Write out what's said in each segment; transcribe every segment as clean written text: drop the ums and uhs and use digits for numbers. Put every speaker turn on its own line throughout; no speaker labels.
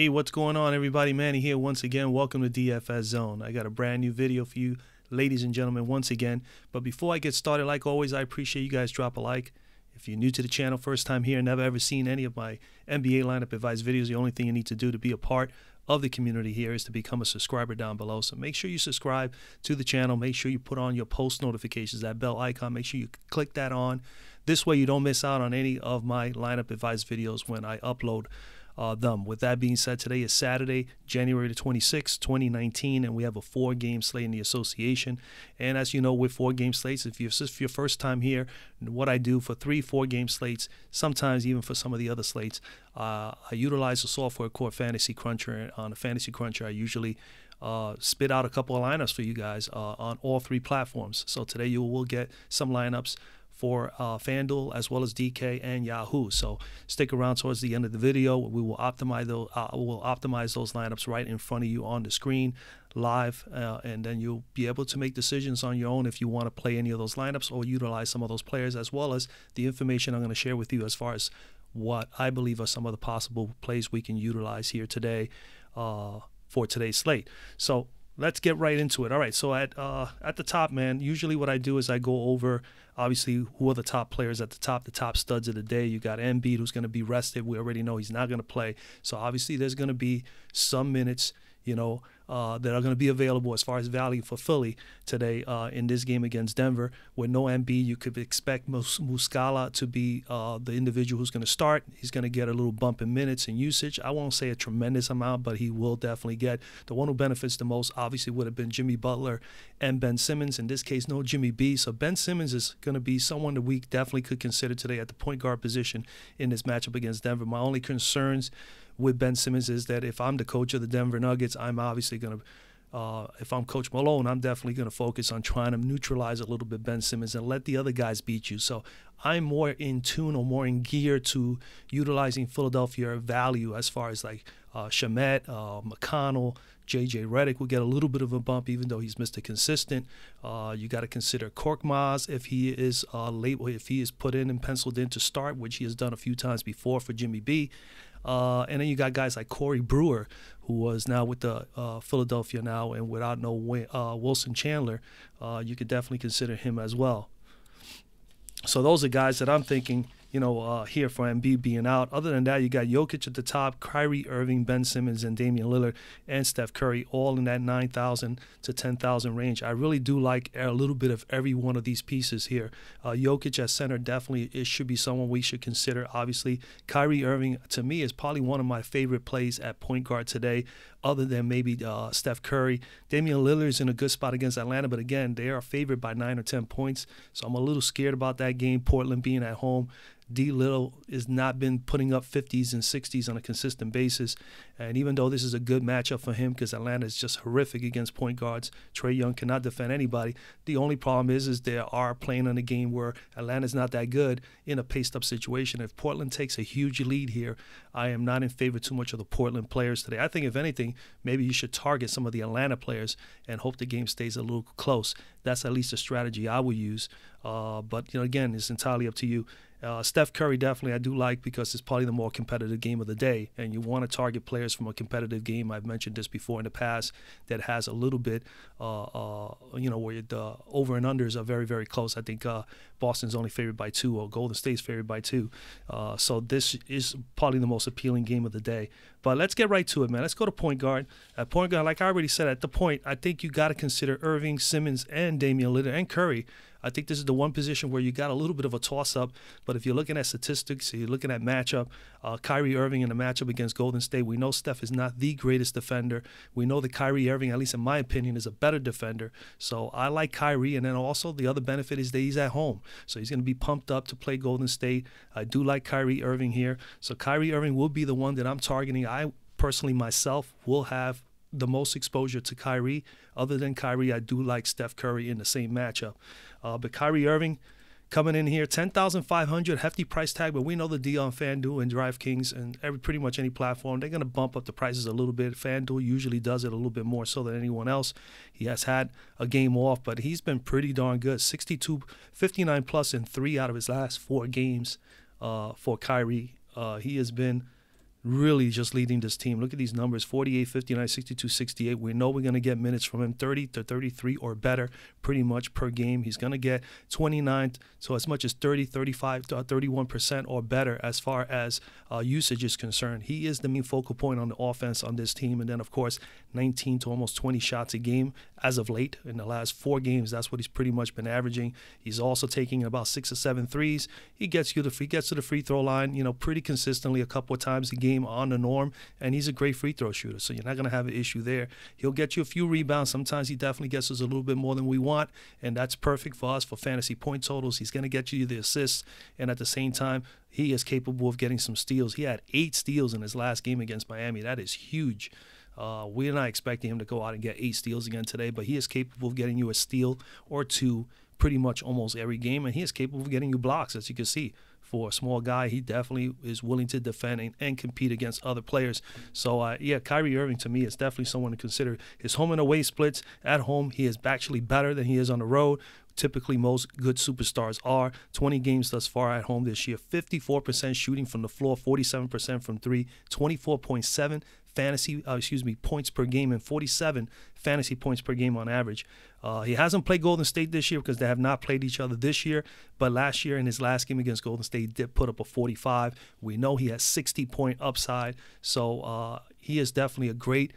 Hey, what's going on, everybody? Manny here once again. Welcome to DFS Zone. I got a brand new video for you, ladies and gentlemen, once again. But before I get started, like always, I appreciate you guys drop a like. If you're new to the channel, first time here, never ever seen any of my NBA lineup advice videos, the only thing you need to do to be a part of the community here is to become a subscriber down below. So make sure you subscribe to the channel. Make sure you put on your post notifications, that bell icon. Make sure you click that on. This way you don't miss out on any of my lineup advice videos when I upload them. With that being said, today is Saturday, January the 26th, 2019, and we have a 4-game slate in the association. And as you know, with 4-game slates, if it's your first time here, what I do for 3-4-game slates, sometimes even for some of the other slates, I utilize the software called Fantasy Cruncher. On the Fantasy Cruncher, I usually spit out a couple of lineups for you guys on all 3 platforms. So today you will get some lineups for Fanduel as well as DK and Yahoo. So stick around towards the end of the video. We will optimize those lineups right in front of you on the screen live, and then you'll be able to make decisions on your own if you want to play any of those lineups or utilize some of those players, as well as the information I'm going to share with you as far as what I believe are some of the possible plays we can utilize here today for today's slate. So let's get right into it. All right, so at the top, man, usually what I do is I go over, obviously, who are the top players at the top studs of the day. You got Embiid, who's going to be rested. We already know he's not going to play. So obviously there's going to be some minutes, that are going to be available as far as value for Philly today in this game against Denver. With no Embiid, you could expect Muscala to be the individual who's going to start. He's going to get a little bump in minutes and usage. I won't say a tremendous amount, but he will definitely get. The one who benefits the most obviously would have been Jimmy Butler and Ben Simmons. In this case, no Jimmy B. So Ben Simmons is going to be someone that we definitely could consider today at the point guard position in this matchup against Denver. My only concerns with Ben Simmons is that if I'm the coach of the Denver Nuggets, I'm obviously going to, if I'm Coach Malone, I'm definitely going to focus on trying to neutralize a little bit Ben Simmons and let the other guys beat you. So I'm more in tune or more in gear to utilizing Philadelphia value as far as like Shamet, McConnell, J.J. Redick will get a little bit of a bump, even though he's Mr. Consistent. You got to consider Korkmaz if he is late, if he is put in and penciled in to start, which he has done a few times before for Jimmy B. And then you got guys like Corey Brewer, who was now with the Philadelphia now, and without no Wilson Chandler, you could definitely consider him as well. So those are guys that I'm thinking, here for Embiid being out. Other than that, you got Jokic at the top, Kyrie Irving, Ben Simmons, and Damian Lillard, and Steph Curry, all in that 9,000 to 10,000 range. I really do like a little bit of every one of these pieces here. Jokic at center, definitely it should be someone we should consider. Obviously, Kyrie Irving, to me, is probably one of my favorite plays at point guard today, other than maybe Steph Curry. Damian Lillard is in a good spot against Atlanta, but again, they are favored by 9 or 10 points, so I'm a little scared about that game, Portland being at home. D. Little has not been putting up 50s and 60s on a consistent basis. And even though this is a good matchup for him because Atlanta is just horrific against point guards, Trey Young cannot defend anybody. The only problem is they are playing on a game where Atlanta's not that good in a paced-up situation. If Portland takes a huge lead here, I am not in favor too much of the Portland players today. I think, if anything, maybe you should target some of the Atlanta players and hope the game stays a little close. That's at least a strategy I would use. But, again, it's entirely up to you. Steph Curry definitely I do like because it's probably the more competitive game of the day, and you want to target players from a competitive game. I've mentioned this before in the past that has a little bit, where the over and unders are very, very close. I think Boston's only favored by 2 or Golden State's favored by 2. So this is probably the most appealing game of the day. But let's get right to it, man. Let's go to point guard. At point guard, like I already said, at the point, I think you got to consider Irving, Simmons, and Damian Lillard and Curry. I think this is the one position where you got a little bit of a toss-up. But if you're looking at statistics, you're looking at matchup, Kyrie Irving in the matchup against Golden State, we know Steph is not the greatest defender. We know that Kyrie Irving, at least in my opinion, is a better defender. So I like Kyrie. And then also the other benefit is that he's at home. So he's going to be pumped up to play Golden State. I do like Kyrie Irving here. So Kyrie Irving will be the one that I'm targeting. I personally myself will have the most exposure to Kyrie. Other than Kyrie, I do like Steph Curry in the same matchup. But Kyrie Irving coming in here, 10,500, hefty price tag, but we know the deal on Fanduel and DraftKings and pretty much any platform, they're going to bump up the prices a little bit. Fanduel usually does it a little bit more so than anyone else. He has had a game off, but he's been pretty darn good. 62, 59 plus in 3 out of his last 4 games for Kyrie. He has been really just leading this team. Look at these numbers, 48, 59, 62, 68. We know we're going to get minutes from him, 30 to 33 or better pretty much per game. He's going to get 29, so as much as 30, 35, 31% or better as far as usage is concerned. He is the main focal point on the offense on this team. And then, of course, 19 to almost 20 shots a game as of late. In the last 4 games, that's what he's pretty much been averaging. He's also taking about 6 or 7 threes. He gets to the free throw line, pretty consistently a couple of times a game on the norm, and he's a great free throw shooter, so you're not going to have an issue there. He'll get you a few rebounds. Sometimes he definitely gets us a little bit more than we want, and that's perfect for us for fantasy point totals. He's going to get you the assists, and at the same time, he is capable of getting some steals. He had 8 steals in his last game against Miami. That is huge. We're not expecting him to go out and get 8 steals again today, but he is capable of getting you a steal or 2 pretty much almost every game, and he is capable of getting you blocks, as you can see. For a small guy, he definitely is willing to defend and compete against other players. So, yeah, Kyrie Irving, to me, is definitely someone to consider. His home and away splits at home, he is actually better than he is on the road. Typically, most good superstars are. 20 games thus far at home this year, 54% shooting from the floor, 47% from 3, 24.7 points per game, and 47 fantasy points per game on average. He hasn't played Golden State this year because they have not played each other this year, but last year in his last game against Golden State, he did put up a 45. We know he has 60-point upside, so he is definitely a great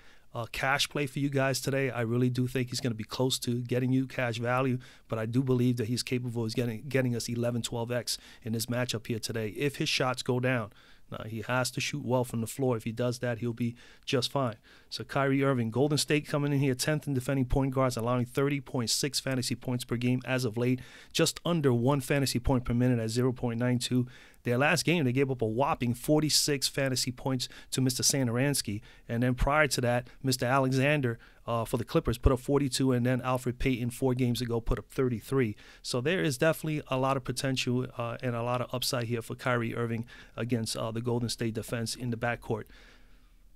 cash play for you guys today. I really do think he's going to be close to getting you cash value, but I do believe that he's capable of getting us 11, 12x in this matchup here today if his shots go down. Now, he has to shoot well from the floor. If he does that, he'll be just fine. So Kyrie Irving, Golden State coming in here 10th in defending point guards, allowing 30.6 fantasy points per game as of late, just under 1 fantasy point per minute at 0.92. Their last game, they gave up a whopping 46 fantasy points to Mr. Satoransky. And then prior to that, Mr. Alexander for the Clippers put up 42, and then Alfred Payton 4 games ago put up 33. So there is definitely a lot of potential and a lot of upside here for Kyrie Irving against the Golden State defense in the backcourt.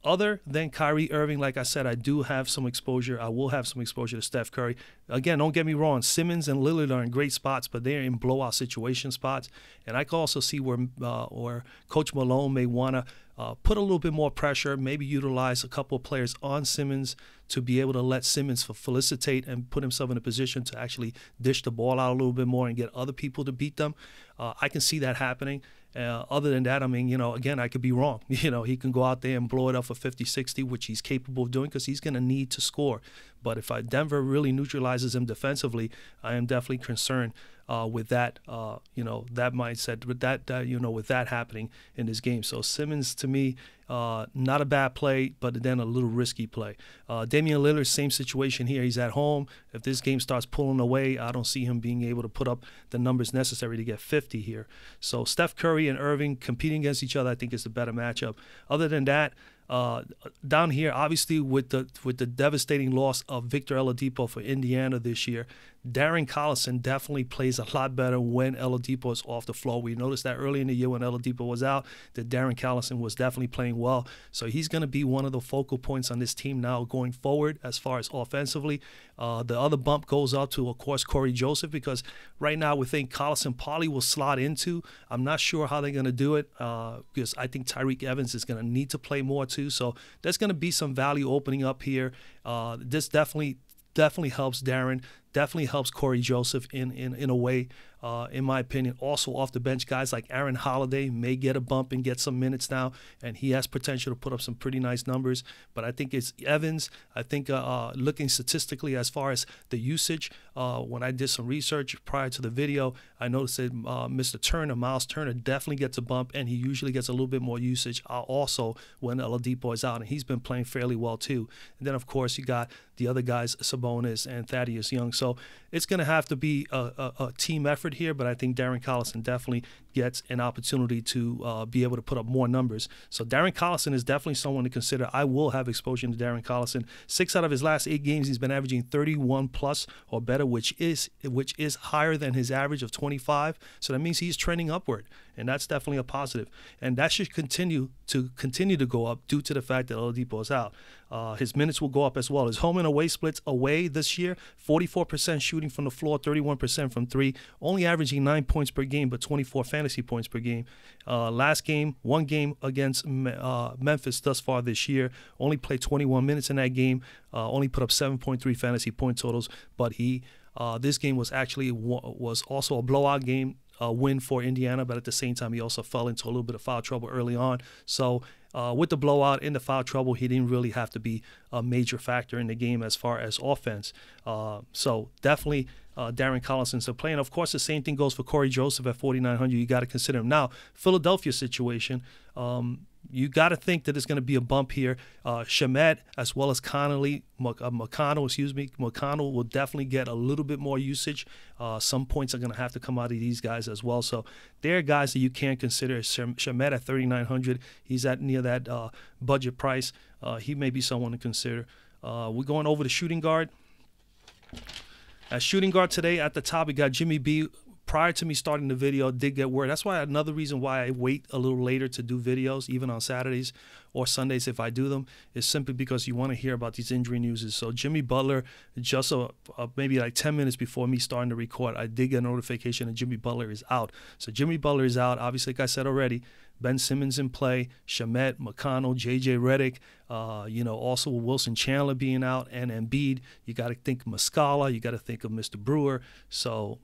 Other than Kyrie Irving, like I said, I do have some exposure. I will have some exposure to Steph Curry. Again, don't get me wrong. Simmons and Lillard are in great spots, but they're in blowout situation spots. And I can also see where Coach Malone may want to put a little bit more pressure, maybe utilize a couple of players on Simmons to be able to let Simmons felicitate and put himself in a position to actually dish the ball out a little bit more and get other people to beat them. I can see that happening. Other than that, I mean, again, I could be wrong. He can go out there and blow it up for 50, 60, which he's capable of doing because he's going to need to score. But if Denver really neutralizes him defensively, I am definitely concerned with that, that mindset, with that happening in this game. So Simmons, to me, not a bad play, but then a little risky play. Damian Lillard, same situation here. He's at home. If this game starts pulling away, I don't see him being able to put up the numbers necessary to get 50 here. So Steph Curry and Irving competing against each other, I think is the better matchup. Other than that, down here, obviously with the devastating loss of Victor Oladipo for Indiana this year, Darren Collison definitely plays a lot better when Oladipo is off the floor. We noticed that early in the year when Oladipo was out, that Darren Collison was definitely playing well. So he's going to be one of the focal points on this team now going forward as far as offensively. The other bump goes up to, of course, Corey Joseph, because right now we think Collison probably will slot into. I'm not sure how they're going to do it because I think Tyreke Evans is going to need to play more too. So there's going to be some value opening up here. This definitely helps Darren, definitely helps Corey Joseph in a way, in my opinion. Also off the bench, guys like Aaron Holiday may get a bump and get some minutes now, and he has potential to put up some pretty nice numbers. But I think it's Evans. I think looking statistically as far as the usage, when I did some research prior to the video, I noticed that Mr. Turner, Miles Turner, definitely gets a bump, and he usually gets a little bit more usage also when Oladipo is out, and he's been playing fairly well too. And then, of course, you got the other guys, Sabonis and Thaddeus Young. So it's going to have to be a team effort here, but I think Darren Collison definitely gets an opportunity to be able to put up more numbers. So Darren Collison is definitely someone to consider. I will have exposure to Darren Collison. 6 out of his last 8 games, he's been averaging 31 plus or better, which is higher than his average of 25. So that means he's trending upward, and that's definitely a positive. And that should continue to go up due to the fact that Oladipo is out. His minutes will go up as well. His home and away splits away this year, 44% shooting from the floor, 31% from three, only averaging 9 points per game, but 24 fantasy points per game. Last game, one game against Memphis thus far this year, only played 21 minutes in that game, only put up 7.3 fantasy point totals, but this game was also a blowout game, win for Indiana, but at the same time, he also fell into a little bit of foul trouble early on. So with the blowout in the foul trouble, he didn't really have to be a major factor in the game as far as offense. So definitely Darren Collinson's a play. And, of course, the same thing goes for Corey Joseph at 4,900. You got to consider him. Now, Philadelphia situation, you got to think that it's going to be a bump here. Shamet as well as McConnell will definitely get a little bit more usage. Some points are going to have to come out of these guys as well. So there are guys that you can't consider. Shamet at 3,900, he's at near that budget price. He may be someone to consider. We're going over to shooting guard. At shooting guard today, at the top, we got Jimmy B. Prior to me starting the video, did get word. That's why another reason why I wait a little later to do videos, even on Saturdays or Sundays if I do them, is simply because you want to hear about these injury news. So Jimmy Butler, just maybe like 10 minutes before me starting to record, I did get a notification that Jimmy Butler is out. So Jimmy Butler is out. Obviously, like I said already, Ben Simmons in play, Shamet, McConnell, J.J. Redick, also Wilson Chandler being out, and Embiid. You got to think Muscala. You got to think of Mr. Brewer. So,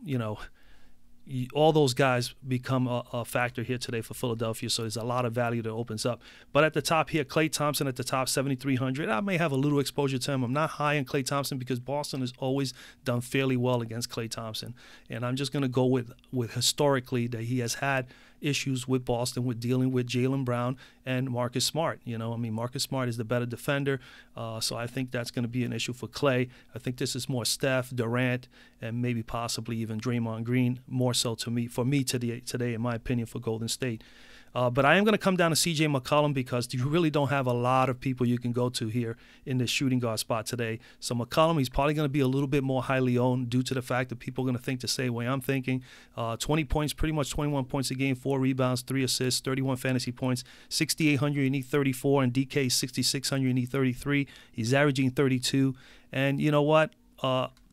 all those guys become a factor here today for Philadelphia, so there's a lot of value that opens up. But at the top here, Klay Thompson at the top, 7,300. I may have a little exposure to him. I'm not high on Klay Thompson because Boston has always done fairly well against Klay Thompson. And I'm just going to go with historically that he has had issues with Boston with dealing with Jaylen Brown and Marcus Smart. Marcus Smart is the better defender, so I think that's going to be an issue for Klay. I think this is more Steph, Durant, and maybe possibly even Draymond Green, more so for me today, in my opinion, for Golden State. But I am going to come down to C.J. McCollum because you really don't have a lot of people you can go to here in this shooting guard spot today. So McCollum, he's probably going to be a little bit more highly owned due to the fact that people are going to think the same way I'm thinking. 20 points, pretty much 21 points a game, 4 rebounds, 3 assists, 31 fantasy points, 6,800, you need 34, and DK 6,600, you need 33. He's averaging 32. And you know what?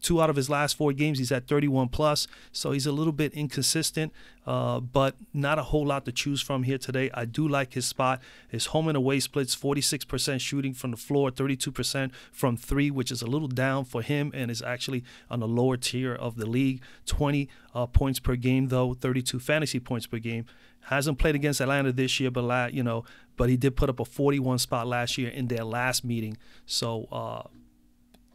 2 out of his last 4 games, he's at 31 plus, so he's a little bit inconsistent, but not a whole lot to choose from here today. I do like his spot. His home and away splits, 46% shooting from the floor, 32% from 3, which is a little down for him and is actually on the lower tier of the league. 20 points per game, though, 32 fantasy points per game. Hasn't played against Atlanta this year, but he did put up a 41 spot last year in their last meeting. So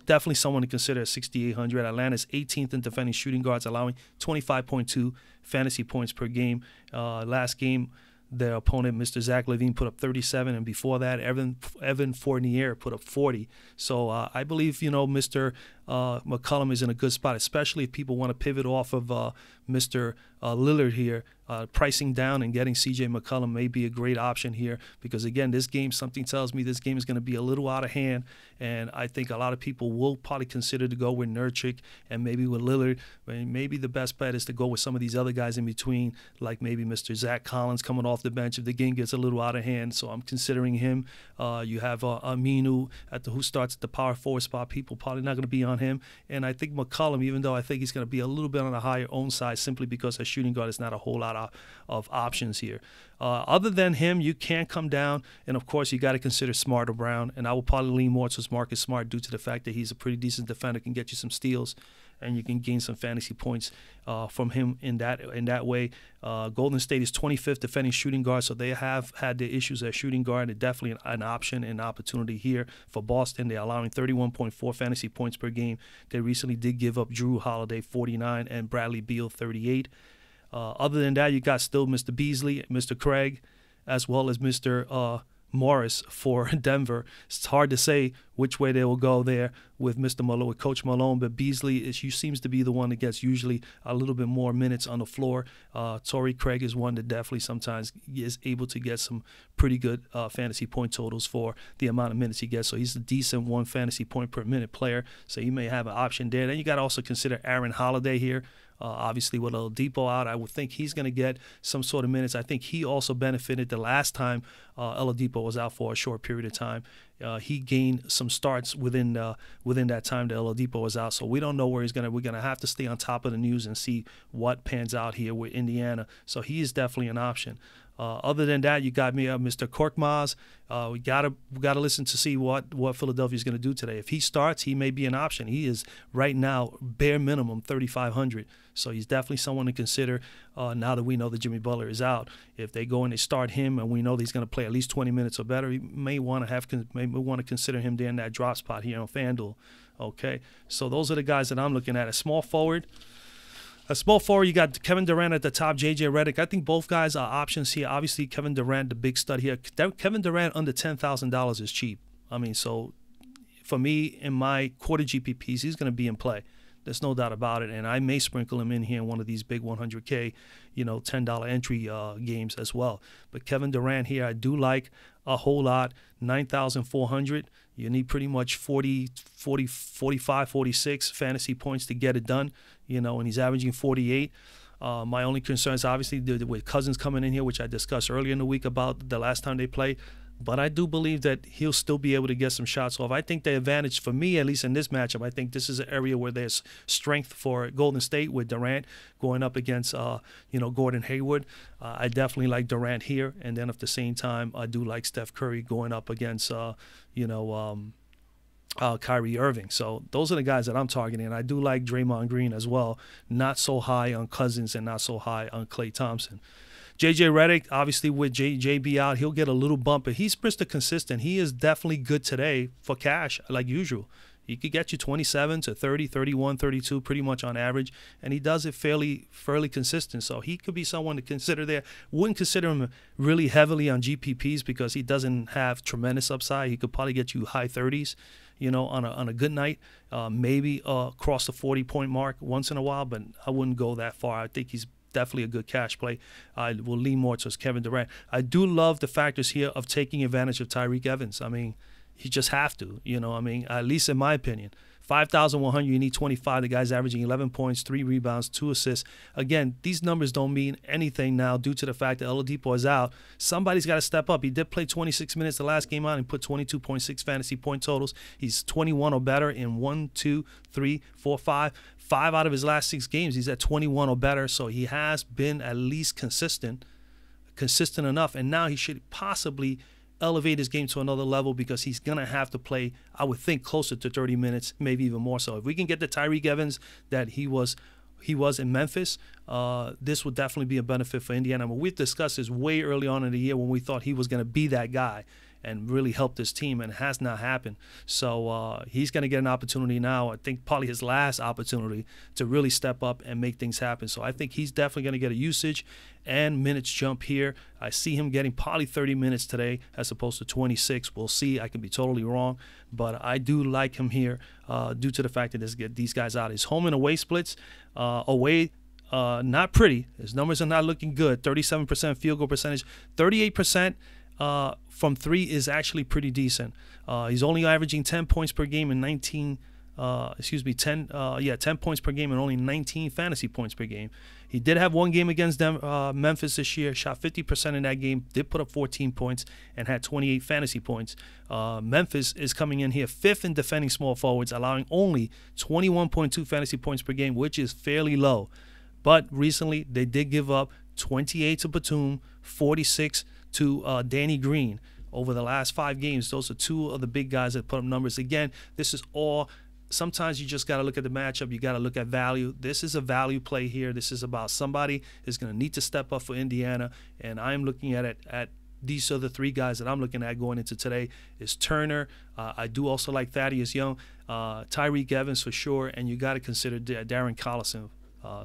definitely someone to consider at 6,800. Atlanta's 18th in defending shooting guards, allowing 25.2 fantasy points per game. Last game, their opponent, Mr. Zach LaVine, put up 37, and before that, Evan Fournier put up 40. So I believe, Mr. McCollum is in a good spot, especially if people want to pivot off of Mr. Lillard here. Pricing down and getting C.J. McCollum may be a great option here because, again, something tells me this game is going to be a little out of hand, and I think a lot of people will probably consider to go with Nurkic and maybe with Lillard. Maybe the best bet is to go with some of these other guys in between, like maybe Mr. Zach Collins coming off the bench if the game gets a little out of hand, so I'm considering him. You have Aminu who starts at the power forward spot. People probably not going to be on him, and I think McCollum, even though I think he's going to be a little bit on the higher own side simply because as shooting guard is not a whole lot of options here. Other than him, you can't come down, and of course you got to consider Smart or Brown, and I will probably lean more towards Marcus Smart due to the fact that he's a pretty decent defender, can get you some steals, and you can gain some fantasy points from him in that way. Golden State is 25th defending shooting guard, so they have had their issues at shooting guard. They're definitely an option and opportunity here for Boston. They're allowing 31.4 fantasy points per game. They recently did give up Drew Holiday 49 and Bradley Beal 38. Other than that, you got still Mr. Beasley, Mr. Craig, as well as Mr. Morris for Denver. It's hard to say which way they will go there with with Coach Malone, but Beasley seems to be the one that gets usually a little bit more minutes on the floor. Torrey Craig is one that definitely sometimes is able to get some pretty good fantasy point totals for the amount of minutes he gets. So he's a decent 1 fantasy point per minute player, so you may have an option there. Then you got to also consider Aaron Holiday here. Obviously, with Oladipo out, I would think he's going to get some sort of minutes. I think he also benefited the last time Oladipo was out for a short period of time. He gained some starts within that time that Oladipo was out. So we don't know where he's we're gonna have to stay on top of the news and see what pans out here with Indiana. So he is definitely an option. Other than that, you got me, Mr. Korkmaz. We gotta listen to see what Philadelphia is going to do today. If he starts, he may be an option. He is right now bare minimum 3,500, so he's definitely someone to consider. Now that we know that Jimmy Butler is out, if they go and they start him, and we know that he's going to play at least 20 minutes or better, he may want to consider him there in that drop spot here on FanDuel. Okay, so those are the guys that I'm looking at. A small forward, you got Kevin Durant at the top, JJ Redick. I think both guys are options here. Obviously, Kevin Durant, the big stud here. Kevin Durant under $10,000 is cheap. I mean, so for me, in my quarter GPPs, he's going to be in play. There's no doubt about it. And I may sprinkle him in here in one of these big 100K, $10 entry games as well. But Kevin Durant here, I do like a whole lot. 9,400. You need pretty much 40, 45, 46 fantasy points to get it done, and he's averaging 48. My only concern is obviously with Cousins coming in here, which I discussed earlier in the week about the last time they played. But I do believe that he'll still be able to get some shots off. I think the advantage for me, at least in this matchup, I think this is an area where there's strength for Golden State with Durant going up against, Gordon Hayward. I definitely like Durant here. And then at the same time, I do like Steph Curry going up against, Kyrie Irving. So those are the guys that I'm targeting. And I do like Draymond Green as well. Not so high on Cousins and not so high on Klay Thompson. JJ Redick, obviously with JB out, he'll get a little bump, but he's Mr. Consistent. He is definitely good today for cash, like usual. He could get you 27 to 30, 31, 32, pretty much on average, and he does it fairly consistent. So he could be someone to consider there. Wouldn't consider him really heavily on GPPs because he doesn't have tremendous upside. He could probably get you high 30s, on a good night, maybe cross the 40-point mark once in a while, but I wouldn't go that far. I think he's definitely a good cash play. I will lean more towards Kevin Durant. I do love the factors here of taking advantage of Tyreke Evans. I mean, you just have to, at least in my opinion. 5,100, you need 25. The guy's averaging 11 points, 3 rebounds, 2 assists. Again, these numbers don't mean anything now due to the fact that Oladipo is out. Somebody's got to step up. He did play 26 minutes the last game out and put 22.6 fantasy point totals. He's 21 or better in 1, 2, 3, 4, 5. 5 out of his last 6 games, he's at 21 or better. So he has been at least consistent enough. And now he should possibly elevate his game to another level because he's going to have to play, I would think, closer to 30 minutes, maybe even more so. If we can get the Tyreke Evans that he was in Memphis, this would definitely be a benefit for Indiana. But we've discussed this way early on in the year when we thought he was going to be that guy and really help this team, and it has not happened. So he's going to get an opportunity now, I think probably his last opportunity to really step up and make things happen. So I think he's definitely going to get a usage and minutes jump here. I see him getting probably 30 minutes today as opposed to 26. We'll see. I can be totally wrong, but I do like him here due to the fact that these guys out. His home and away splits, away, not pretty. His numbers are not looking good. 37% field goal percentage, 38% from 3 is actually pretty decent. He's only averaging 10 points per game and 10 points per game and only 19 fantasy points per game. He did have one game against Memphis this year, shot 50% in that game, did put up 14 points and had 28 fantasy points. Memphis is coming in here 5th in defending small forwards, allowing only 21.2 fantasy points per game, which is fairly low. But recently, they did give up 28 to Batum, 46 to Danny Green. Over the last 5 games, those are 2 of the big guys that put up numbers. Again, this is all, sometimes you just got to look at the matchup. You got to look at value. This is a value play here. This is about somebody is going to need to step up for Indiana, and I'm looking at it at these are the 3 guys that I'm looking at going into today is Turner. I do also like Thaddeus Young, Tyreke Evans for sure, and you got to consider Darren Collison.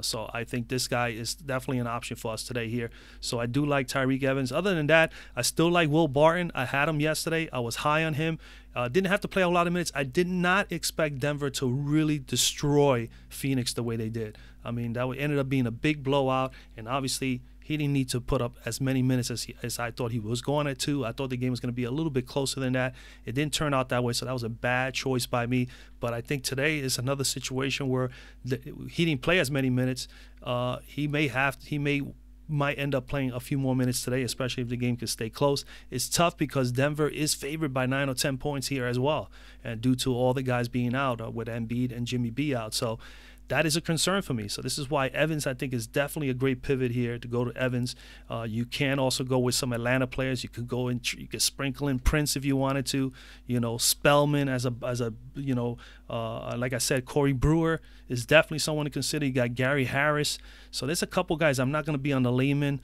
So I think this guy is definitely an option for us today here. So I do like Tyreke Evans. Other than that, I still like Will Barton. I had him yesterday. I was high on him. Didn't have to play a lot of minutes. I did not expect Denver to really destroy Phoenix the way they did. I mean, that ended up being a big blowout, and obviously he didn't need to put up as many minutes as I thought he was going to. I thought the game was going to be a little bit closer than that. It didn't turn out that way, so that was a bad choice by me. But I think today is another situation where he didn't play as many minutes. He might end up playing a few more minutes today, especially if the game could stay close. It's tough because Denver is favored by 9 or 10 points here as well, and due to all the guys being out with Embiid and Jimmy B out. So that is a concern for me. So this is why Evans, I think, is definitely a great pivot here to go to Evans. You can also go with some Atlanta players. You could go and you could sprinkle in Prince if you wanted to. Spellman as a like I said, Corey Brewer is definitely someone to consider. You got Gary Harris. So there's a couple guys. I'm not going to be on the layman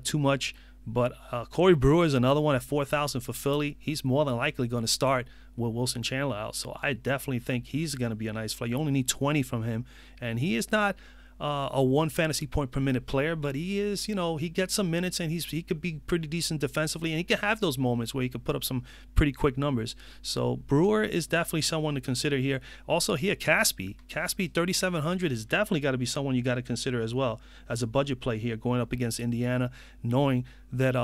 too much. But Corey Brewer is another one at 4,000 for Philly. He's more than likely going to start with Wilson Chandler out. So I definitely think he's going to be a nice play. You only need 20 from him. And he is not a 1 fantasy point per minute player, but he is, he gets some minutes and he could be pretty decent defensively, and he can have those moments where he could put up some pretty quick numbers. So Brewer is definitely someone to consider here. Also here, Caspi 3,700 is definitely got to be someone you got to consider as well as a budget play here going up against Indiana, knowing that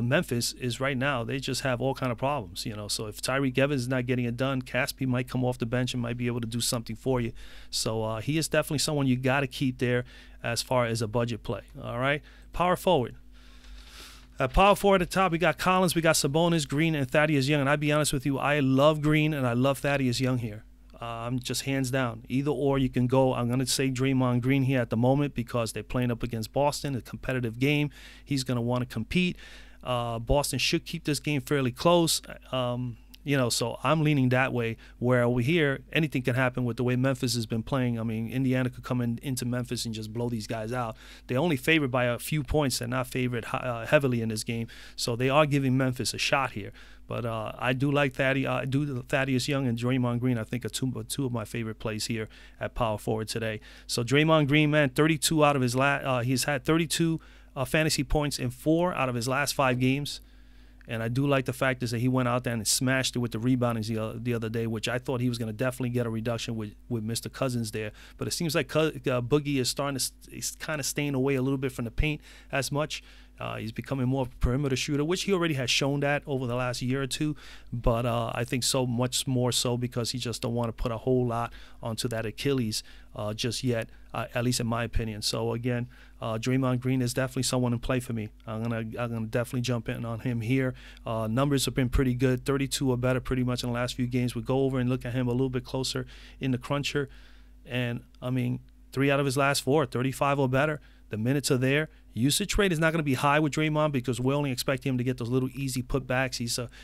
Memphis is right now, they just have all kind of problems, So if Tyreek Evans is not getting it done, Caspi might come off the bench and might be able to do something for you. So he is definitely someone you got to keep there as far as a budget play. All right, power forward. At power forward at the top, we got Collins, we got Sabonis, Green, and Thaddeus Young. And I'll be honest with you, I love Green and I love Thaddeus Young here. I'm just hands down. Either or you can go. I'm going to say Draymond Green here at the moment because they're playing up against Boston, a competitive game. He's going to want to compete. Boston should keep this game fairly close. So I'm leaning that way, where over here, anything can happen with the way Memphis has been playing. I mean, Indiana could come into Memphis and just blow these guys out. They're only favored by a few points. They're not favored heavily in this game. So they are giving Memphis a shot here. But I do like Thaddeus Young and Draymond Green. I think are two of my favorite plays here at power forward today. So Draymond Green, man, 32 out of his last. He's had 32 fantasy points in 4 out of his last 5 games. And I do like the fact is that he went out there and smashed it with the reboundings the other day, which I thought he was going to definitely get a reduction with Mr. Cousins there. But it seems like Boogie is he's kind of staying away a little bit from the paint as much. He's becoming more of a perimeter shooter, which he already has shown that over the last year or two. But I think so much more so because he just don't want to put a whole lot onto that Achilles just yet, at least in my opinion. So again, Draymond Green is definitely someone in play for me. I'm gonna definitely jump in on him here. Numbers have been pretty good, 32 or better pretty much in the last few games. We'll go over and look at him a little bit closer in the cruncher. And I mean, 3 out of his last 4, 35 or better. The minutes are there. Usage rate is not going to be high with Draymond because we only expect him to get those little easy putbacks.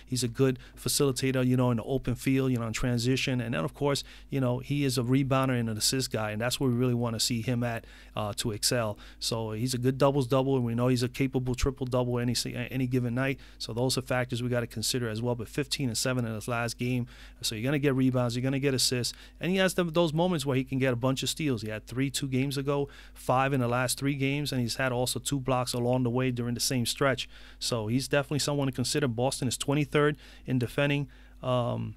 He's a good facilitator, in the open field, in transition. And then, of course, he is a rebounder and an assist guy, and that's where we really want to see him at to excel. So he's a good doubles-double, and we know he's a capable triple-double any given night. So those are factors we got to consider as well. But 15 and 7 in his last game. So you're going to get rebounds, you're going to get assists. And he has those moments where he can get a bunch of steals. He had 3 2 games ago, 5 in the last 3 games, and he's had also 2 blocks along the way during the same stretch. So he's definitely someone to consider. Boston is 23rd in defending power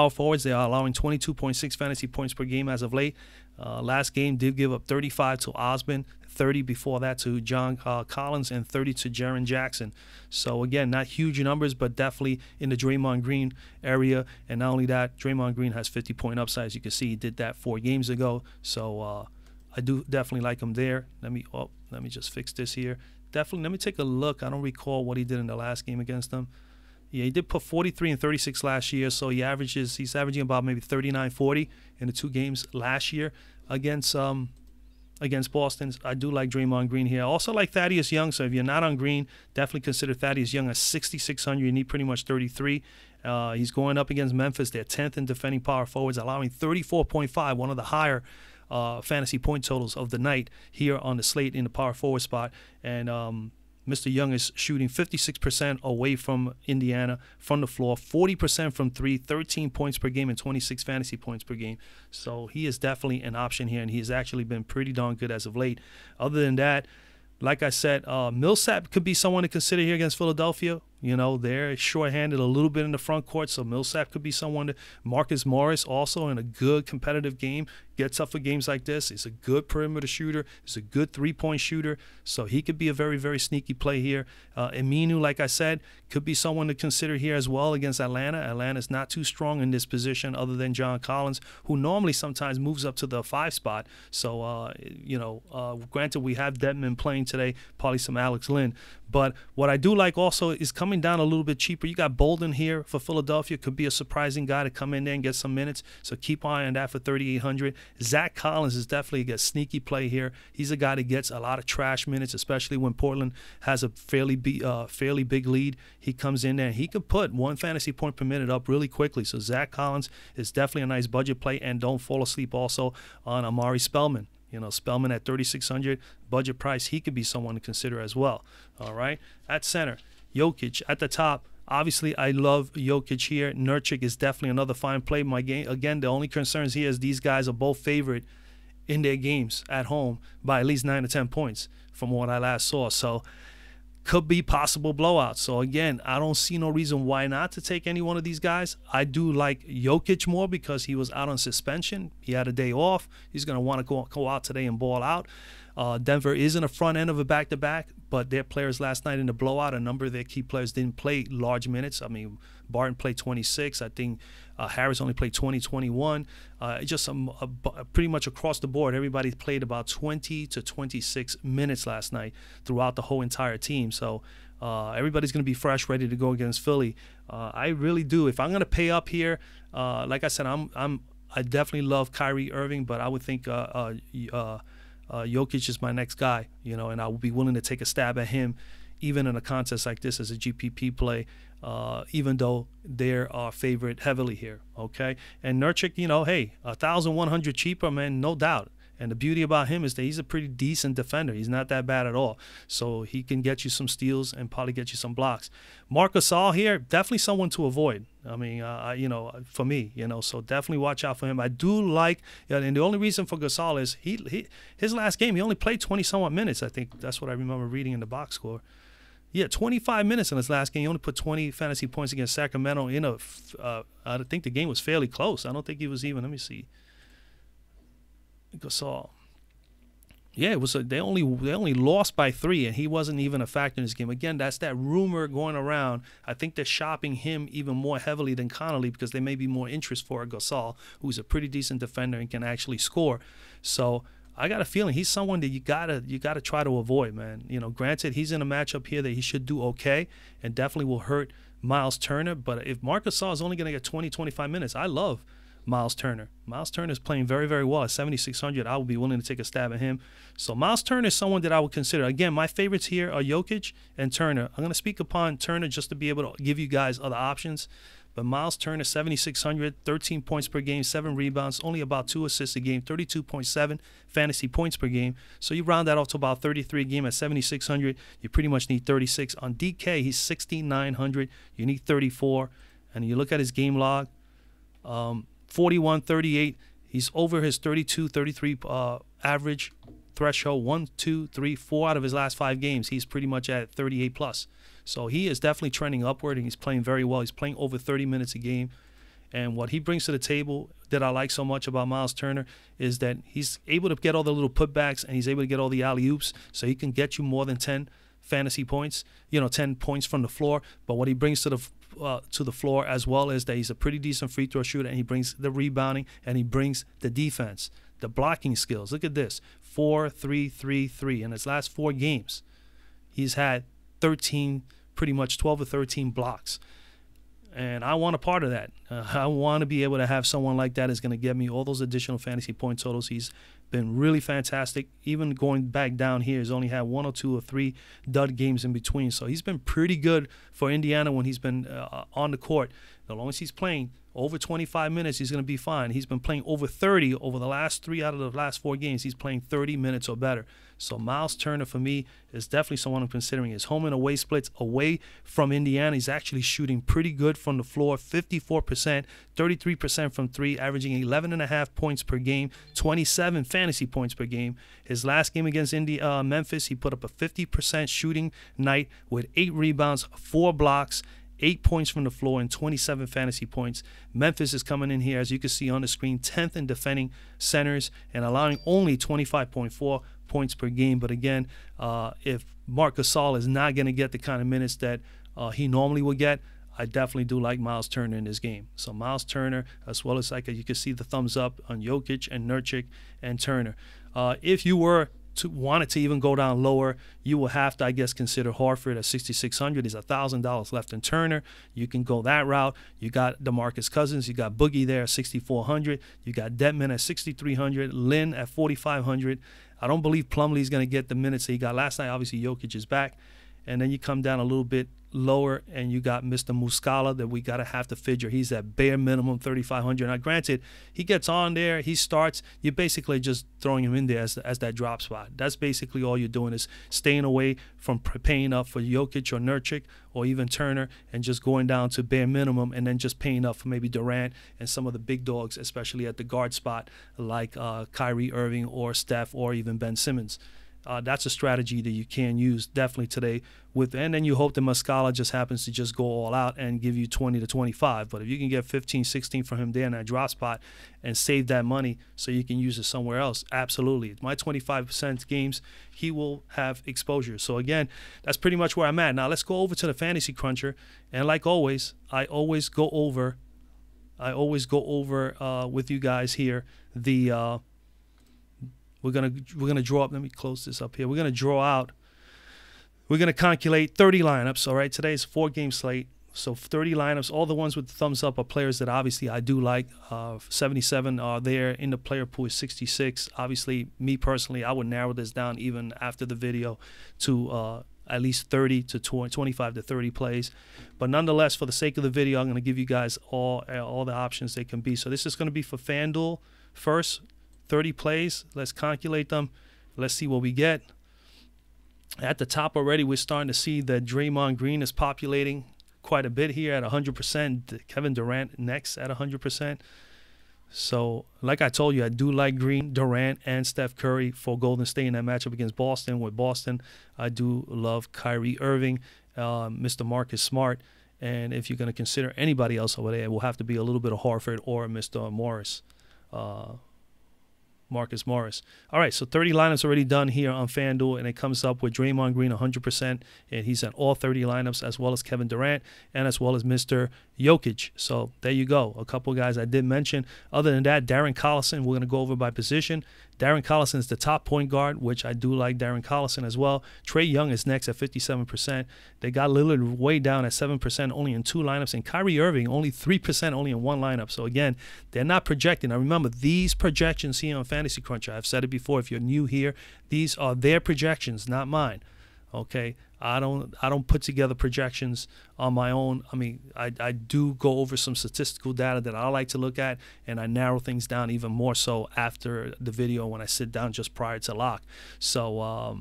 forwards. They are allowing 22.6 fantasy points per game as of late. Last game did give up 35 to Osman, 30 before that to John Collins, and 30 to Jaren Jackson. So again, not huge numbers, but definitely in the Draymond Green area. And not only that, Draymond Green has 50-point upside. As you can see, he did that 4 games ago. So I do definitely like him there. Let me just fix this here. Definitely, let me take a look. I don't recall what he did in the last game against them. Yeah, he did put 43 and 36 last year, so he's averaging about maybe 39-40 in the 2 games last year against Boston. I do like Draymond Green here. I also like Thaddeus Young, so if you're not on Green, definitely consider Thaddeus Young at 6,600. You need pretty much 33. He's going up against Memphis. They're 10th in defending power forwards, allowing 34.5, one of the higher fantasy point totals of the night here on the slate in the power forward spot. And Mr. Young is shooting 56% away from Indiana from the floor, 40% from 3, 13 points per game, and 26 fantasy points per game. So he is definitely an option here, and he has actually been pretty darn good as of late. Other than that, like I said, Millsap could be someone to consider here against Philadelphia. You know, they're short-handed a little bit in the front court, so Millsap could be someone to. Marcus Morris also in a good competitive game, gets up for games like this. He's a good perimeter shooter. He's a good three-point shooter, so he could be a very, very sneaky play here. Aminu, like I said, could be someone to consider here as well against Atlanta. Atlanta's not too strong in this position other than John Collins, who normally sometimes moves up to the 5 spot. So, granted, we have Dedmon playing today, probably some Alex Lynn. But what I do like also is coming down a little bit cheaper. You got Bolden here for Philadelphia. Could be a surprising guy to come in there and get some minutes. So keep an eye on that for 3,800. Zach Collins is definitely a sneaky play here. He's a guy that gets a lot of trash minutes, especially when Portland has a fairly big lead. He comes in there and he could put 1 fantasy point per minute up really quickly. So Zach Collins is definitely a nice budget play. And don't fall asleep also on Amari Spellman. You know, Spellman at 3,600 budget price, he could be someone to consider as well. All right. At center, Jokic at the top. Obviously, I love Jokic here. Nurkic is definitely another fine play. My game again. The only concerns here is these guys are both favored in their games at home by at least 9 to 10 points from what I last saw. So could be possible blowouts. So again, I don't see no reason why not to take any one of these guys. I do like Jokic more because he was out on suspension. He had a day off. He's going to want to go out today and ball out. Denver is in the front end of a back-to-back, but their players last night in the blowout, a number of their key players didn't play large minutes. I mean, Barton played 26. I think Harris only played 20, 21. Just pretty much across the board, everybody played about 20 to 26 minutes last night throughout the whole entire team. So everybody's going to be fresh, ready to go against Philly. I really do. If I'm going to pay up here, like I said, I definitely love Kyrie Irving, but I would think Jokic is my next guy, you know, and I will be willing to take a stab at him even in a contest like this as a GPP play, even though they're favored heavily here, okay? And Nurkic, you know, hey, 1,100 cheaper, man, no doubt. And the beauty about him is that he's a pretty decent defender. He's not that bad at all. So he can get you some steals and probably get you some blocks. Marc Gasol here, definitely someone to avoid. I mean, for me, you know, so definitely watch out for him. I do like, and the only reason for Gasol is his last game, he only played 20-somewhat minutes. I think that's what I remember reading in the box score. Yeah, 25 minutes in his last game. He only put 20 fantasy points against Sacramento. You know, I think the game was fairly close. I don't think he was even, let me see. Gasol. Yeah, it was. They only lost by 3, and he wasn't even a factor in this game. Again, that's that rumor going around. I think they're shopping him even more heavily than Connolly because there may be more interest for Gasol, who's a pretty decent defender and can actually score. So I got a feeling he's someone that you gotta try to avoid, man. You know, granted, he's in a matchup here that he should do okay, and definitely will hurt Miles Turner. But if Marc Gasol is only going to get 20, 25 minutes, I love Miles Turner. Miles Turner is playing very, very well at 7,600. I would be willing to take a stab at him. So Miles Turner is someone that I would consider. Again, my favorites here are Jokic and Turner. I'm going to speak upon Turner just to be able to give you guys other options. But Miles Turner, 7,600, 13 points per game, 7 rebounds, only about 2 assists a game, 32.7 fantasy points per game. So you round that off to about 33 a game at 7,600. You pretty much need 36. On DK, he's 6,900. You need 34. And you look at his game log, 41, 38. He's over his 32, 33 average threshold. 1, 2, 3, 4 out of his last 5 games. He's pretty much at 38 plus. So he is definitely trending upward, and he's playing very well. He's playing over 30 minutes a game. And what he brings to the table that I like so much about Miles Turner is that he's able to get all the little putbacks, and he's able to get all the alley-oops, so he can get you more than 10 fantasy points, 10 points from the floor. But what he brings to the floor as well is that he's a pretty decent free throw shooter, and he brings the rebounding, and he brings the defense, the blocking skills. Look at this, 4, 3, 3, 3. In his last 4 games, he's had 13, pretty much 12 or 13 blocks. And I want a part of that. I want to be able to have someone like that is going to get me all those additional fantasy point totals. He's been really fantastic. Even going back down here, he's only had 1 or 2 or 3 dud games in between. So he's been pretty good for Indiana when he's been on the court. As long as he's playing over 25 minutes, he's going to be fine. He's been playing over 30 over the last 3 out of the last 4 games. He's playing 30 minutes or better. So Miles Turner, for me, is definitely someone I'm considering. His home and away splits away from Indiana, he's actually shooting pretty good from the floor, 54%, 33% from 3, averaging 11.5 points per game, 27 fantasy fantasy points per game. His last game against Memphis, he put up a 50% shooting night with 8 rebounds, 4 blocks, 8 points from the floor, and 27 fantasy points. Memphis is coming in here, as you can see on the screen, 10th in defending centers and allowing only 25.4 points per game. But again, if Marc Gasol is not going to get the kind of minutes that he normally would get, I definitely do like Miles Turner in this game. So Miles Turner, as well as you can see the thumbs up on Jokic and Nurkic and Turner. If you were to wanted to even go down lower, you will have to, I guess, consider Horford at 6,600. There's $1,000 left in Turner. You can go that route. You got DeMarcus Cousins. You got Boogie there at 6,400. You got Detman at 6,300. Lin at 4,500. I don't believe Plumlee's going to get the minutes that he got last night. Obviously, Jokic is back. And then you come down a little bit lower, and you got Mr. Muscala that we got to have to figure. He's at bare minimum 3,500. Now, granted, he gets on there, he starts. You're basically just throwing him in there as that drop spot. That's basically all you're doing, is staying away from paying up for Jokic or Nurkic or even Turner, and just going down to bare minimum, and then just paying up for maybe Durant and some of the big dogs, especially at the guard spot like Kyrie Irving or Steph or even Ben Simmons. That's a strategy that you can use definitely today and then you hope that Muscala just happens to just go all out and give you 20 to 25. But if you can get 15, 16 from him there in that drop spot and save that money so you can use it somewhere else, absolutely. My 25% games, he will have exposure. So again, that's pretty much where I'm at. Now let's go over to the Fantasy Cruncher, and like always, I always go over with you guys here the We're gonna draw up. Let me close this up here. We're gonna calculate 30 lineups. All right, today's 4-game slate, so 30 lineups. All the ones with the thumbs up are players that obviously I do like. 77 are there in the player pool is 66. Obviously, me personally, I would narrow this down even after the video to at least 30 to 25 to 30 plays. But nonetheless, for the sake of the video, I'm gonna give you guys all the options they can be. So this is gonna be for FanDuel first. 30 plays. Let's calculate them. Let's see what we get. At the top already, we're starting to see that Draymond Green is populating quite a bit here at 100%. Kevin Durant next at 100%. So, like I told you, I do like Green, Durant, and Steph Curry for Golden State in that matchup against Boston. With Boston, I do love Kyrie Irving, Mr. Marcus Smart. And if you're going to consider anybody else over there, it will have to be a little bit of Horford or Mr. Morris. Marcus Morris. All right, so 30 lineups already done here on FanDuel, and it comes up with Draymond Green 100%, and he's in all 30 lineups, as well as Kevin Durant and as well as Mr. Jokic. So there you go. A couple guys I did mention. Other than that, Darren Collison, we're going to go over by position. Darren Collison is the top point guard, which I do like Darren Collison as well. Trey Young is next at 57%. They got Lillard way down at 7%, only in 2 lineups, and Kyrie Irving only 3%, only in 1 lineup. So again, they're not projecting. Now remember, these projections here on Fantasy Cruncher, I've said it before, if you're new here, these are their projections, not mine. Okay, I don't put together projections on my own. I mean, I do go over some statistical data that I like to look at, and I narrow things down even more so after the video when I sit down just prior to lock. So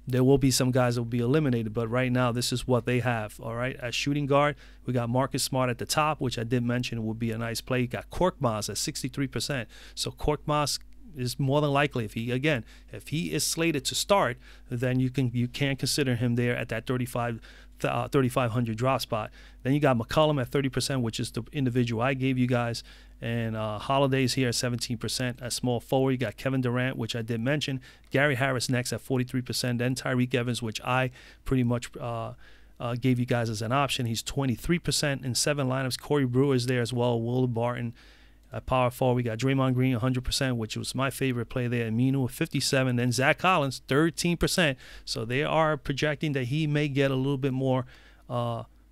there will be some guys that will be eliminated, but right now this is what they have. All right, at shooting guard, we got Marcus Smart at the top, which I did mention would be a nice play. You got Korkmaz at 63%. So Korkmaz is more than likely, if he is slated to start, then you can consider him there at that 3,500 drop spot. Then you got McCollum at 30%, which is the individual I gave you guys, and Holiday's here at 17%. At small forward, you got Kevin Durant, which I did mention. Gary Harris next at 43%. Then Tyreek Evans, which I pretty much gave you guys as an option. He's 23% in 7 lineups. Corey Brewer is there as well. Will Barton. At power forward, we got Draymond Green 100%, which was my favorite play there. Aminu with 57%. Then Zach Collins 13%. So they are projecting that he may get a little bit more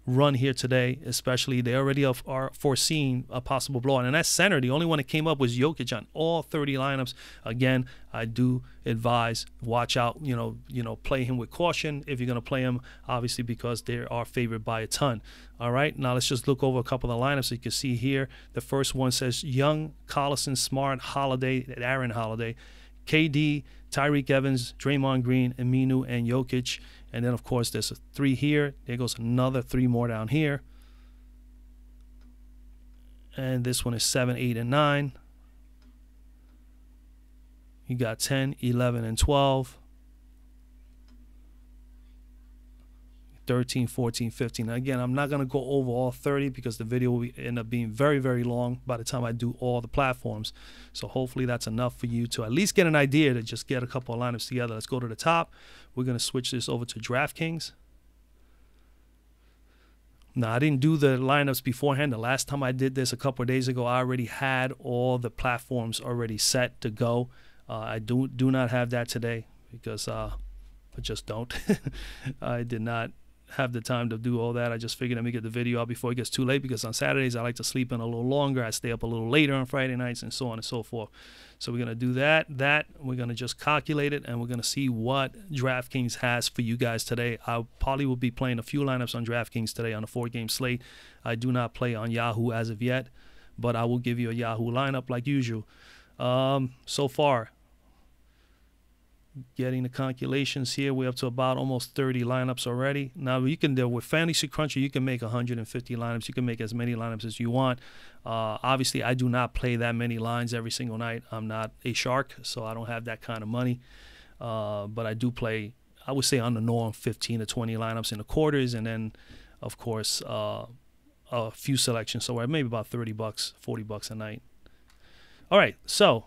run here today, especially they already are foreseeing a possible blowout. And that center, the only one that came up was Jokic on all 30 lineups. Again, I do advise, watch out, play him with caution if you're going to play him, obviously, because they are favored by a ton. All right, now let's just look over a couple of the lineups. So you can see here, the first one says Young, Collison, Smart, Holiday, Aaron Holiday, KD, Tyreek Evans, Draymond Green, Aminu, and Jokic. And then, of course, there's a 3 here. There goes another 3 more down here. And this one is 7, 8, and 9. You got 10, 11, and 12. 13, 14, 15. Now, again, I'm not going to go over all 30 because the video will end up being very, very long by the time I do all the platforms. So hopefully that's enough for you to at least get an idea to just get a couple of lineups together. Let's go to the top. We're going to switch this over to DraftKings. Now, I didn't do the lineups beforehand. The last time I did this a couple of days ago, I already had all the platforms already set to go. I do not have that today because I just don't. I did not have the time to do all that. I just figured let me get the video out before it gets too late, because on Saturdays I like to sleep in a little longer. I stay up a little later on Friday nights and so on and so forth. So we're going to do that. We're going to just calculate it, and we're going to see what DraftKings has for you guys today. I probably will be playing a few lineups on DraftKings today on a 4-game slate. I do not play on Yahoo as of yet, but I will give you a Yahoo lineup like usual. So far, getting the calculations here, we're up to about almost 30 lineups already. Now, you can do with Fantasy Cruncher, you can make 150 lineups. You can make as many lineups as you want. Obviously, I do not play that many lines every single night. I'm not a shark, so I don't have that kind of money. But I do play, I would say on the norm, 15 to 20 lineups in the quarters, and then, of course, a few selections. So maybe about $30, $40 a night. All right, so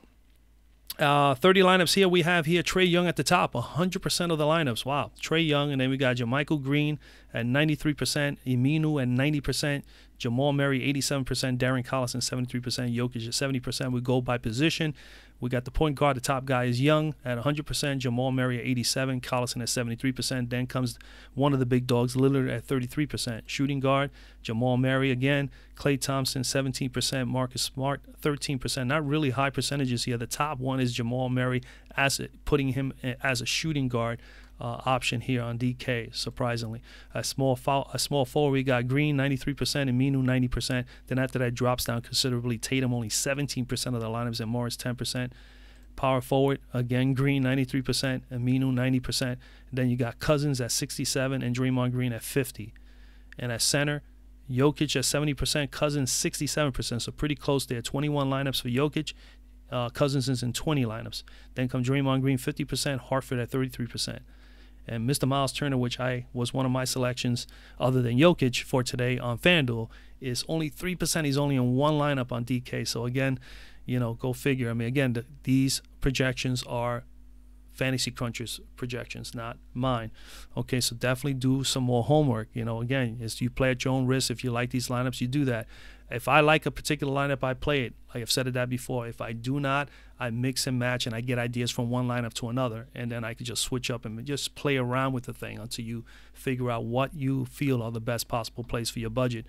30 lineups here. We have here Trey Young at the top, 100% of the lineups. Wow, Trey Young. And then we got JaMychal Green at 93%, Aminu at 90%, Jamal Murray 87%, Darren Collison 73%, Jokic at 70%. We go by position. We got the point guard. The top guy is Young at 100%, Jamal Murray at 87%, Collison at 73%. Then comes one of the big dogs, Lillard at 33%. Shooting guard, Jamal Murray again, Klay Thompson 17%, Marcus Smart 13%. Not really high percentages here. The top one is Jamal Murray, putting him as a shooting guard option here on DK, surprisingly. A small forward, we got Green 93%, Aminu 90%. Then after that drops down considerably. Tatum only 17% of the lineups, and Morris 10%. Power forward, again, Green 93%, Aminu 90%. Then you got Cousins at 67% and Draymond Green at 50%. And at center, Jokic at 70%, Cousins 67%, so pretty close there. 21 lineups for Jokic. Cousins is in 20 lineups. Then comes Draymond Green 50%, Hartford at 33%. And Mr. Miles Turner, which was one of my selections other than Jokic for today on Fanduel, is only 3%. He's only in one lineup on DK. So again, go figure. I mean, again, these projections are Fantasy Cruncher's projections, not mine. Okay, so definitely do some more homework. Again, you play at your own risk. If you like these lineups, you do that. If I like a particular lineup, I play it. Like I've said that before. If I do not, I mix and match, and I get ideas from one lineup to another, and then I can just switch up and just play around with the thing until you figure out what you feel are the best possible plays for your budget.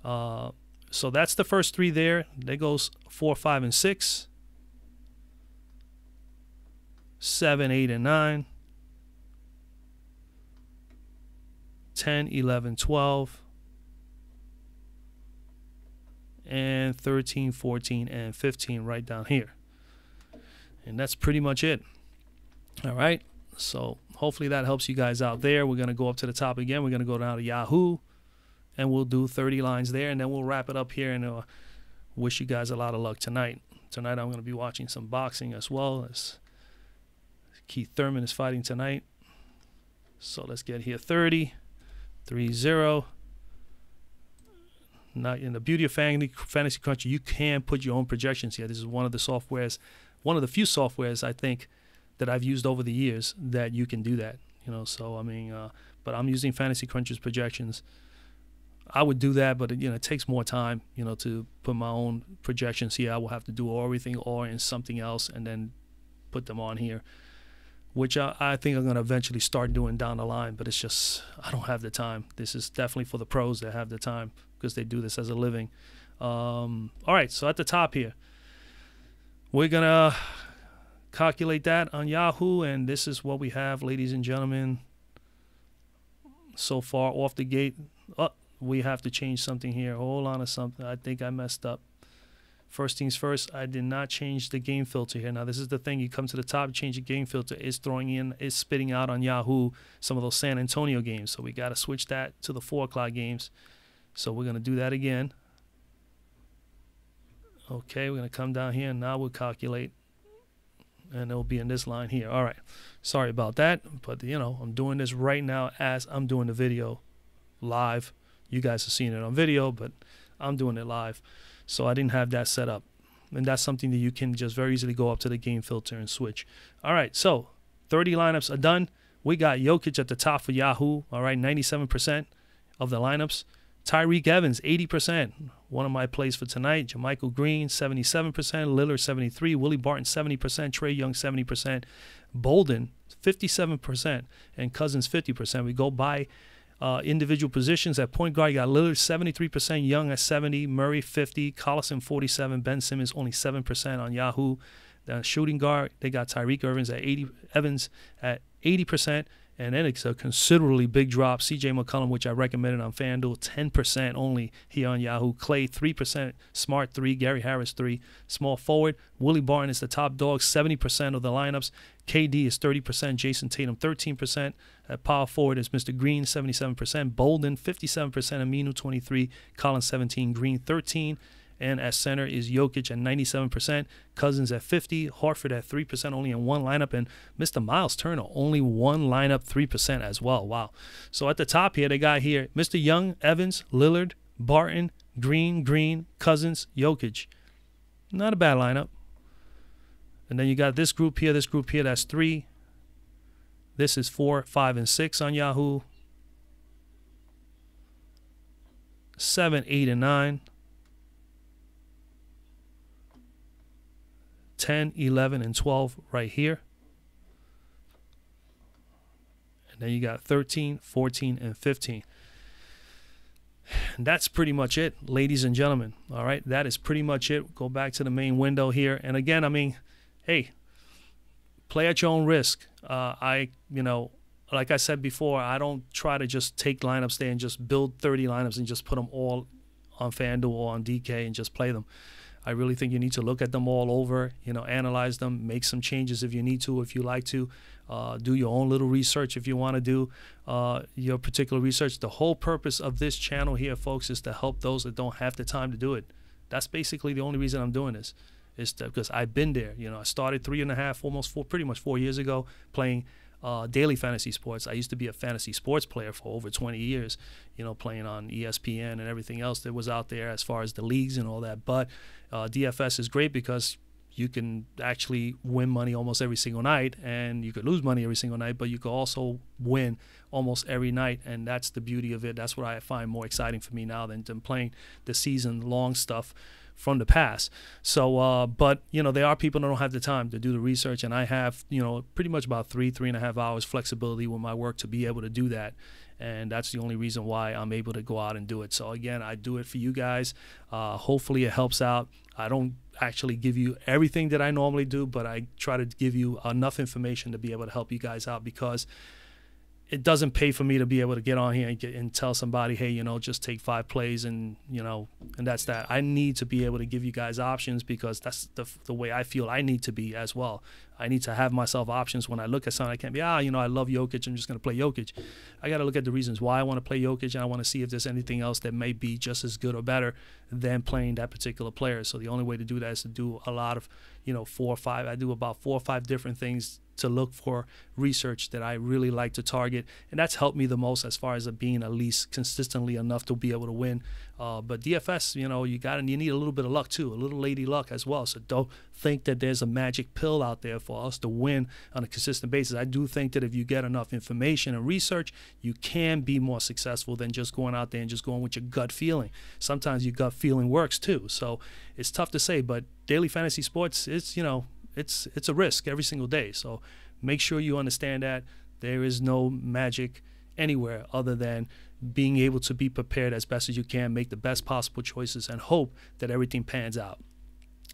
So that's the first three there. There goes 4, 5, and 6. 7, 8, and 9. 10, 11, 12. And 13, 14, and 15 right down here. And that's pretty much it. All right. So hopefully that helps you guys out there. We're going to go up to the top again. We're going to go down to Yahoo, and we'll do 30 lines there, and then we'll wrap it up here, and wish you guys a lot of luck tonight. Tonight I'm going to be watching some boxing as well, as Keith Thurman is fighting tonight. So let's get here 30, 3-0. Now, in the beauty of Fantasy Cruncher, you can put your own projections here. This is one of the softwares, one of the few softwares I think that I've used over the years that you can do that. So I mean, but I'm using Fantasy Cruncher's projections. I would do that, but it takes more time, to put my own projections here. I will have to do everything or in something else and then put them on here, which I think I'm going to eventually start doing down the line, but it's just I don't have the time. This is definitely for the pros that have the time, because they do this as a living. All right, so at the top here, we're going to calculate that on Yahoo, and this is what we have, ladies and gentlemen. So far off the gate, we have to change something here. Hold on to something. I think I messed up. First things first, I did not change the game filter here. Now, this is the thing. You come to the top, change the game filter. It's spitting out on Yahoo some of those San Antonio games. So we got to switch that to the 4 o'clock games. So we're going to do that again. Okay, we're going to come down here, and now we'll calculate. and it'll be in this line here. All right, sorry about that, but you know, I'm doing this right now as I'm doing the video live. You guys are seeing it on video, but I'm doing it live, so I didn't have that set up. And that's something that you can just very easily go up to the game filter and switch. All right, so 30 lineups are done. We got Jokic at the top for Yahoo. All right, 97% of the lineups. Tyreek Evans, 80%. One of my plays for tonight. JaMychal Green, 77%. Lillard, 73%. Willie Barton, 70%. Trey Young, 70%. Bolden, 57%. And Cousins, 50%. We go by individual positions. At point guard, you got Lillard 73%, Young at 70%, Murray 50%, Collison 47%, Ben Simmons only 7% on Yahoo. The shooting guard, they got Tyreek Evans at 80%, and then it's a considerably big drop. CJ McCollum, which I recommended on Fanduel, 10% only here on Yahoo. Clay 3%, Smart 3%, Gary Harris 3%. Small forward, Willie Barton is the top dog, 70% of the lineups. KD is 30%, Jason Tatum 13%. At power forward is Mr. Green, 77%. Bolden, 57%. Aminu, 23%. Collins, 17%. Green, 13%. And at center is Jokic at 97%. Cousins at 50%. Horford at 3%, only in one lineup. And Mr. Miles Turner, only one lineup, 3% as well. Wow. So at the top here, they got here Mr. Young, Evans, Lillard, Barton, Green, Cousins, Jokic. Not a bad lineup. And then you got this group here, that's 3. This is 4, 5, and 6 on Yahoo. 7, 8, and 9. 10, 11, and 12 right here. And then you got 13, 14, and 15. And that's pretty much it, ladies and gentlemen. All right, that is pretty much it. Go back to the main window here. And again, I mean, hey, play at your own risk. Like I said before, I don't try to just take lineups there and just build 30 lineups and just put them all on FanDuel or on DK and just play them. I really think you need to look at them all over, analyze them, make some changes if you need to, if you like to. Do your own little research if you want to do your particular research. The whole purpose of this channel here, folks, is to help those that don't have the time to do it. That's basically the only reason I'm doing this, is because I've been there. I started 3.5, almost 4, pretty much 4 years ago playing daily fantasy sports. I used to be a fantasy sports player for over 20 years, playing on ESPN and everything else that was out there as far as the leagues and all that. But DFS is great because you can actually win money almost every single night, and you could lose money every single night, but you could also win almost every night, and that's the beauty of it. That's what I find more exciting for me now than playing the season-long stuff from the past. So, but, there are people that don't have the time to do the research, and I have, pretty much about 3.5 hours flexibility with my work to be able to do that. And that's the only reason why I'm able to go out and do it. So, again, I do it for you guys. Hopefully it helps out. I don't actually give you everything that I normally do, but I try to give you enough information to be able to help you guys out, because it doesn't pay for me to be able to get on here and tell somebody, hey, just take 5 plays and that's that. I need to be able to give you guys options, because that's the way I feel I need to be as well. I need to have myself options when I look at something. I can't be, I love Jokic, I'm just going to play Jokic. I got to look at the reasons why I want to play Jokic, and I want to see if there's anything else that may be just as good or better than playing that particular player. So the only way to do that is to do a lot of, 4 or 5. I do about 4 or 5 different things to look for research that I really like to target, and that's helped me the most as far as being at least consistently enough to be able to win. But DFS, you need a little bit of luck too, a little lady luck as well. So don't think that there's a magic pill out there for us to win on a consistent basis. I do think that if you get enough information and research, you can be more successful than just going out there and just going with your gut feeling. Sometimes your gut feeling works too. So it's tough to say, but daily fantasy sports, it's a risk every single day. So make sure you understand that there is no magic anywhere other than being able to be prepared as best as you can, make the best possible choices, and hope that everything pans out.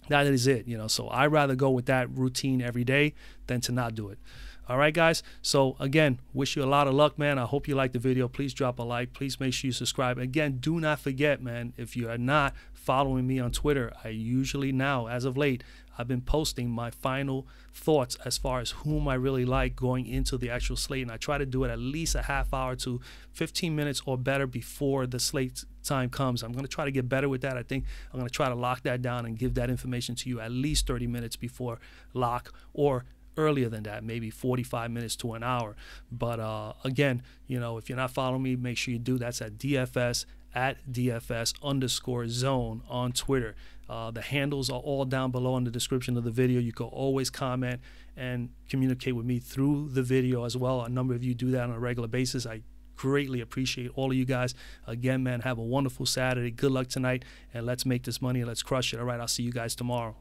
That is it, So I'd rather go with that routine every day than to not do it. All right, guys. So again, wish you a lot of luck, man. I hope you liked the video. Please drop a like. Please make sure you subscribe. Again, do not forget, man, if you are not following me on Twitter, I usually now, as of late, I've been posting my final thoughts as far as whom I really like going into the actual slate, and I try to do it at least a half hour to 15 minutes or better before the slate time comes. I'm going to try to get better with that. I think I'm going to try to lock that down and give that information to you at least 30 minutes before lock, or earlier than that, maybe 45 minutes to an hour. But again, if you're not following me, make sure you do. That's at DFS, at DFS_zone on Twitter. The handles are all down below in the description of the video. You can always comment and communicate with me through the video as well. A number of you do that on a regular basis. I greatly appreciate all of you guys. Again, man, have a wonderful Saturday. Good luck tonight, and let's make this money and let's crush it. All right, I'll see you guys tomorrow.